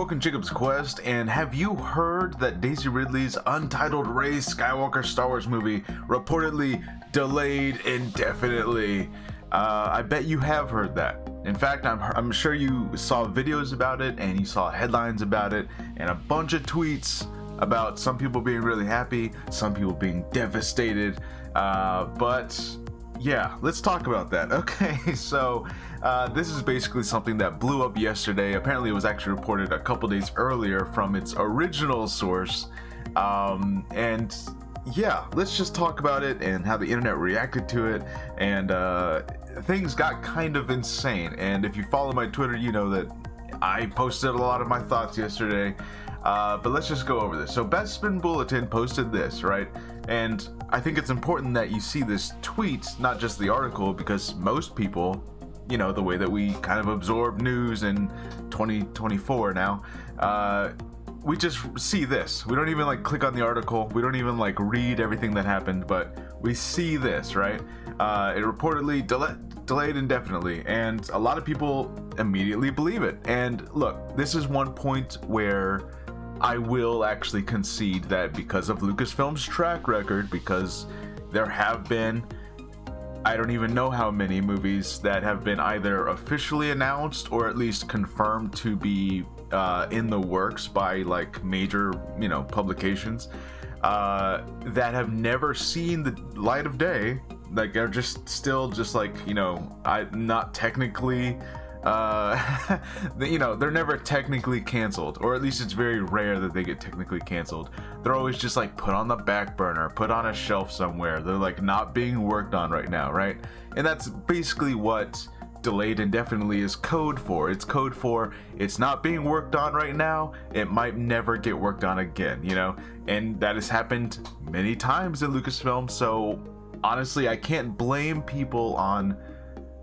Skywalker and Jacob's Quest, and have you heard that Daisy Ridley's untitled Rey Skywalker Star Wars movie reportedly delayed indefinitely? I bet you have heard that. In fact, I'm sure you saw videos about it, and you saw headlines about it, and a bunch of tweets about some people being really happy, some people being devastated, but yeah, let's talk about that. Okay, so this is basically something that blew up yesterday. Apparently it was actually reported a couple days earlier from its original source, and yeah, let's just talk about it and how the internet reacted to it, and things got kind of insane. And if you follow my Twitter, you know that I posted a lot of my thoughts yesterday, but let's just go over this. So Bespin Bulletin posted this, right? And I think it's important that you see this tweet, not just the article, because most people, you know, the way that we kind of absorb news in 2024 now, we just see this. We don't even like click on the article. We don't even like read everything that happened, but we see this, right? It reportedly delayed indefinitely, and a lot of people immediately believe it. And look, this is one point where I will actually concede that because of Lucasfilm's track record, because there have been, I don't even know how many movies that have been either officially announced or at least confirmed to be in the works by like major, you know, publications that have never seen the light of day. Like they're just still just like, you know, not technically you know, they're never technically canceled, or at least it's very rare that they get technically canceled. They're always just like put on the back burner, put on a shelf somewhere. They're like not being worked on right now, right? And that's basically what delayed indefinitely is code for. It's code for it's not being worked on right now. It might never get worked on again, you know? And that has happened many times in Lucasfilm. So honestly, I can't blame people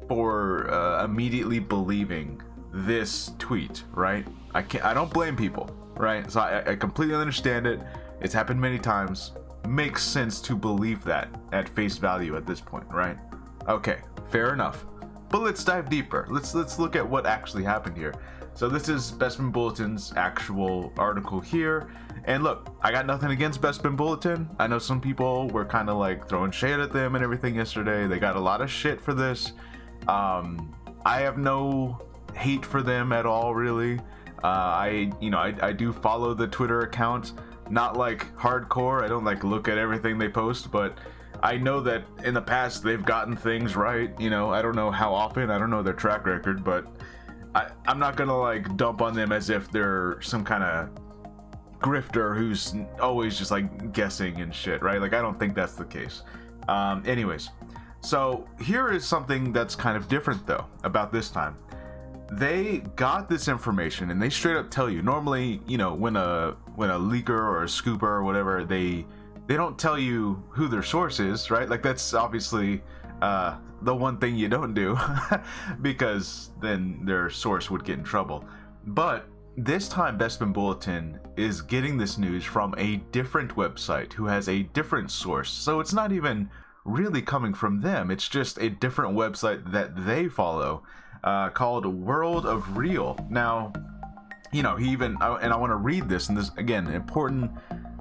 for immediately believing this tweet, right? I don't blame people, right? So I completely understand it. It's happened many times. Makes sense to believe that at face value at this point, right? Okay, fair enough. But let's dive deeper. Let's look at what actually happened here. So this is Bespin Bulletin's actual article here. And look, I got nothing against Bespin Bulletin. I know some people were kind of like throwing shade at them and everything yesterday. They got a lot of shit for this. I have no hate for them at all, really. I do follow the Twitter account, not like hardcore. I don't like look at everything they post, but I know that in the past they've gotten things right. You know, I don't know how often, I don't know their track record, but I'm not gonna like dump on them as if they're some kind of grifter who's always just like guessing and shit, right? Like I don't think that's the case. Anyways, so here is something that's kind of different though about this time. They got this information and they straight up tell you. Normally, you know, when a leaker or a scooper or whatever, they don't tell you who their source is, right? Like that's obviously the one thing you don't do because then their source would get in trouble. But this time Bespin Bulletin is getting this news from a different website who has a different source. So it's not even really coming from them. It's just a different website that they follow called World of Real. Now, you know, he even, and I want to read this, and this again, important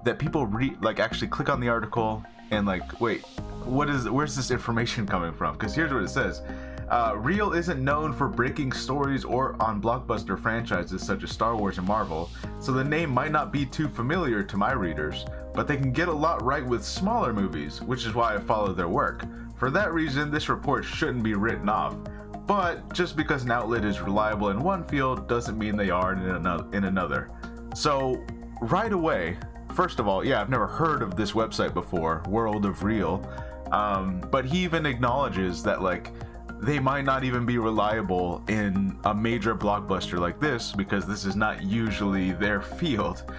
that people read, like actually click on the article and like, wait, where's this information coming from? Because here's what it says. Real isn't known for breaking stories or on blockbuster franchises such as Star Wars and Marvel, so the name might not be too familiar to my readers, but they can get a lot right with smaller movies, which is why I follow their work. For that reason, this report shouldn't be written off. But just because an outlet is reliable in one field doesn't mean they are in another. So right away, first of all, yeah, I've never heard of this website before, World of Real, but he even acknowledges that like they might not even be reliable in a major blockbuster like this because this is not usually their field.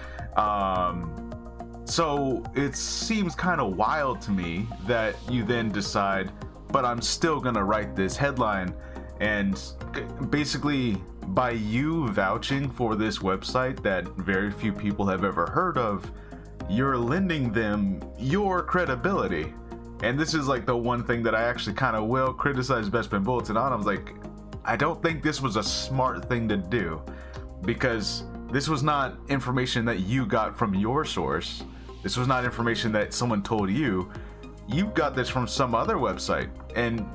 So it seems kind of wild to me that you then decide, but I'm still gonna write this headline. And basically, by you vouching for this website that very few people have ever heard of, you're lending them your credibility. And this is like the one thing that I actually kind of will criticize Bespin Bulletin on. I was like, I don't think this was a smart thing to do, because This was not information that you got from your source. This was not information that someone told you. You got this from some other website, and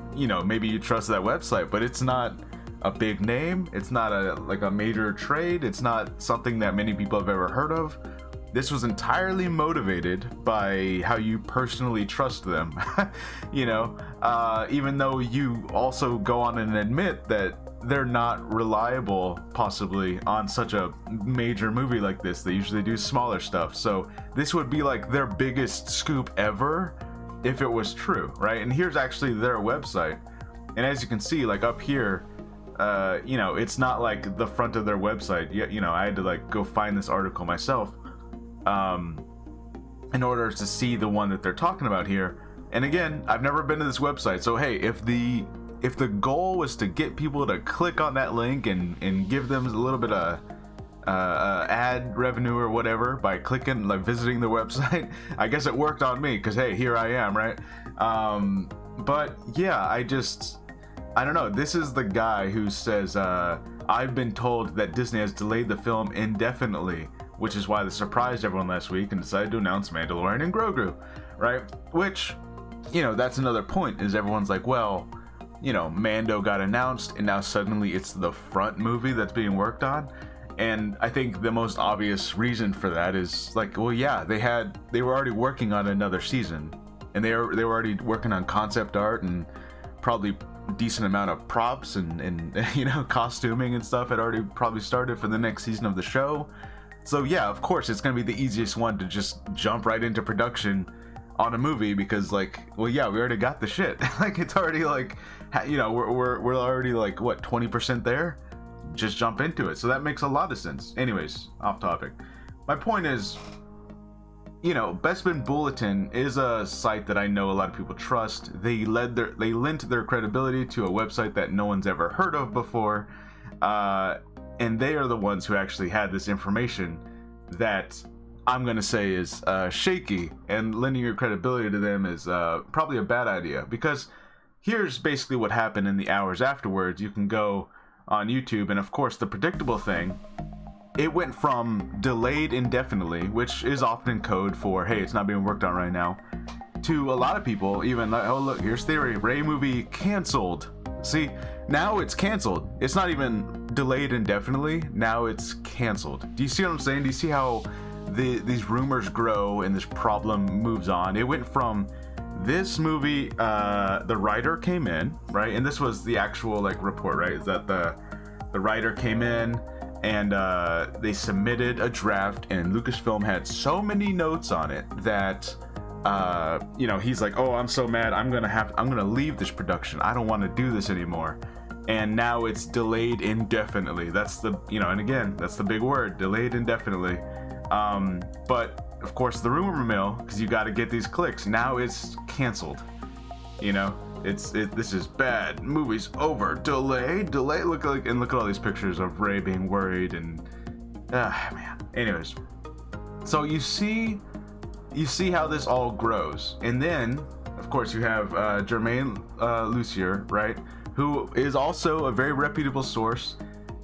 maybe you trust that website, but it's not a big name. It's not a major trade. It's not something that many people have ever heard of. This was entirely motivated by how you personally trust them. Even though you also go on and admit that they're not reliable, possibly, on such a major movie like this. They usually do smaller stuff. So this would be like their biggest scoop ever if it was true, right? And here's actually their website. And as you can see, like up here, it's not like the front of their website. I had to like go find this article myself in order to see the one that they're talking about here. And again, I've never been to this website, so hey, if the goal was to get people to click on that link and give them a little bit of ad revenue or whatever by clicking, like visiting the website, I guess it worked on me, because hey, here I am, right? But yeah, I don't know. This is the guy who says, I've been told that Disney has delayed the film indefinitely, which is why they surprised everyone last week and decided to announce Mandalorian and Grogu, right? Which, that's another point, is everyone's like, well, Mando got announced and now suddenly it's the front movie that's being worked on. And I think the most obvious reason for that is like, well, yeah, they were already working on another season, and they were already working on concept art, and probably decent amount of props and costuming and stuff had already probably started for the next season of the show. So yeah, of course it's gonna be the easiest one to just jump right into production on a movie, because like, well, yeah, we already got the shit. Like, it's already like, we're already like, what, 20% there? Just jump into it. So that makes a lot of sense. Anyways, off topic. My point is, Bespin Bulletin is a site that I know a lot of people trust. They lent their credibility to a website that no one's ever heard of before, and they are the ones who actually had this information that I'm gonna say is shaky, and lending your credibility to them is probably a bad idea, because here's basically what happened in the hours afterwards. You can go on YouTube, and of course the predictable thing, it went from delayed indefinitely, which is often code for, hey, it's not being worked on right now, to a lot of people even like, oh look, here's theory, Rey movie canceled. See, now it's canceled. It's not even delayed indefinitely, now it's canceled. Do you see what I'm saying? Do you see how these rumors grow and this problem moves on? It went from this movie, the writer came in, right? And this was the actual like report, right? Is that the writer came in and they submitted a draft, and Lucasfilm had so many notes on it that he's like, oh, I'm so mad, I'm gonna leave this production. I don't want to do this anymore. And now it's delayed indefinitely. That's the, and again, that's the big word, delayed indefinitely. But of course the rumor mill, because you got to get these clicks, now it's canceled. This is bad. Movie's over. Delayed. Look at all these pictures of Rey being worried, and man. Anyways, so you see how this all grows, and then of course you have Jermaine Lucier, right, who is also a very reputable source,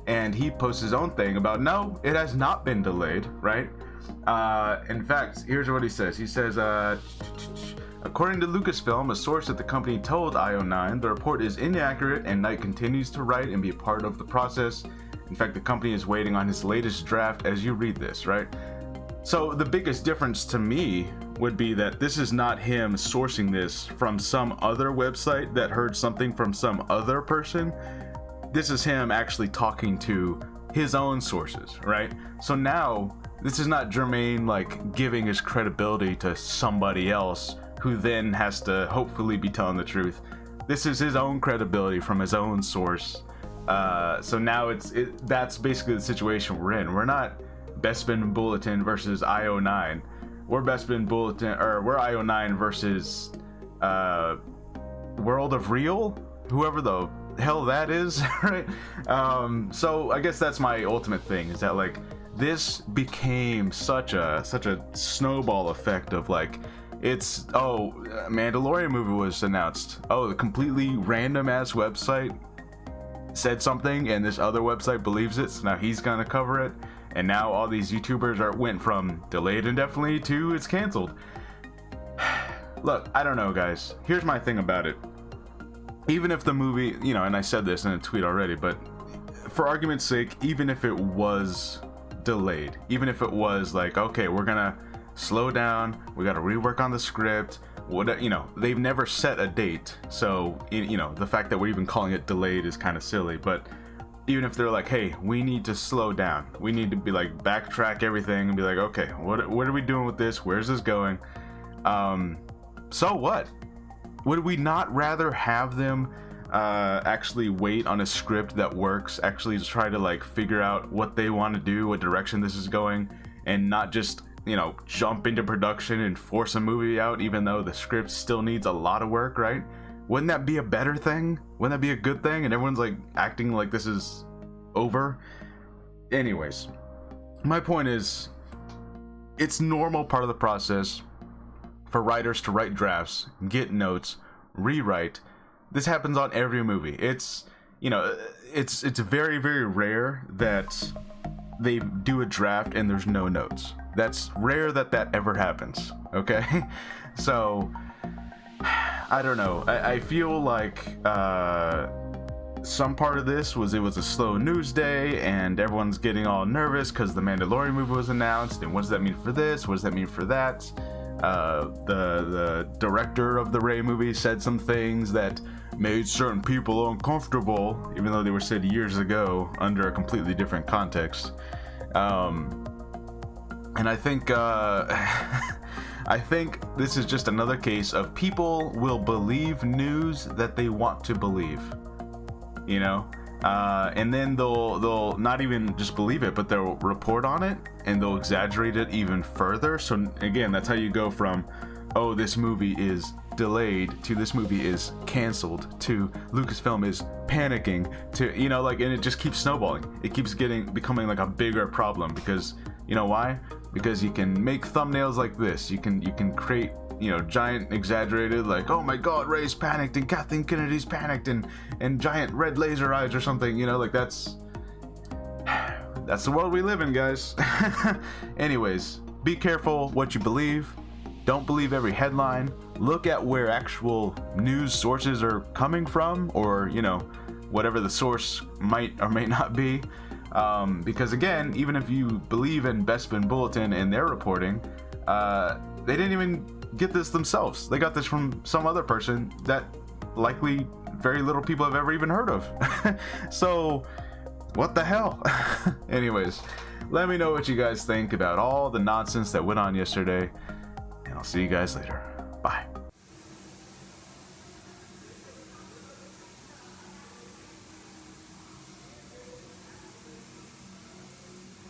and he posts his own thing about, no, it has not been delayed, right? In fact, here's what he says. He says, according to Lucasfilm, a source at the company told IO9, the report is inaccurate and Knight continues to write and be a part of the process. In fact, the company is waiting on his latest draft as you read this, right? So the biggest difference to me would be that this is not him sourcing this from some other website that heard something from some other person. This is him actually talking to his own sources, right? So now this is not Jermaine like giving his credibility to somebody else who then has to hopefully be telling the truth. This is his own credibility from his own source. So now that's basically the situation we're in. We're not Bespin Bulletin versus IO9. We're Bespin Bulletin, or we're IO9 versus World of Real, whoever the hell that is, right? So I guess that's my ultimate thing, is that like this became such a snowball effect of like, it's, oh, Mandalorian movie was announced. Oh, the completely random ass website said something and this other website believes it, so now he's gonna cover it, and now all these YouTubers went from delayed indefinitely to it's canceled. Look, I don't know, guys. Here's my thing about it. Even if the movie, you know, and I said this in a tweet already, but for argument's sake, even if it was delayed, even if it was like, okay, we're gonna slow down, we gotta rework on the script, what, you know, they've never set a date, so, you know, the fact that we're even calling it delayed is kind of silly. But even if they're like, hey, we need to slow down, we need to be like backtrack everything and be like, okay, what are we doing with this, where's this going? So what? Would we not rather have them actually wait on a script that works, actually try to like figure out what they want to do, what direction this is going, and not just, you know, jump into production and force a movie out even though the script still needs a lot of work, right? Wouldn't that be a better thing? Wouldn't that be a good thing? And everyone's like acting like this is over. Anyways, my point is, it's normal part of the process for writers to write drafts, get notes, rewrite. This happens on every movie. It's, you know, it's very, very rare that they do a draft and there's no notes. That's rare that ever happens, okay? So I don't know. I feel like some part of this was, it was a slow news day and everyone's getting all nervous because the Mandalorian movie was announced, and what does that mean for this, what does that mean for that? The director of the Rey movie said some things that made certain people uncomfortable, even though they were said years ago under a completely different context. And I think I think this is just another case of people will believe news that they want to believe, you know, and then they'll not even just believe it, but they'll report on it and they'll exaggerate it even further. So again, that's how you go from, oh, this movie is delayed, to this movie is canceled, to Lucasfilm is panicking, to, you know, like, and it just keeps snowballing. It keeps becoming like a bigger problem, because you know why? Because you can make thumbnails like this. You can create, you know, giant exaggerated, like, oh my god, Rey's panicked and Kathleen Kennedy's panicked and giant red laser eyes or something, you know, like that's the world we live in, guys. Anyways, be careful what you believe. Don't believe every headline. Look at where actual news sources are coming from, or, you know, whatever the source might or may not be. Because again, even if you believe in Bespin Bulletin and their reporting, they didn't even get this themselves. They got this from some other person that likely very little people have ever even heard of. So what the hell? Anyways, let me know what you guys think about all the nonsense that went on yesterday, and I'll see you guys later.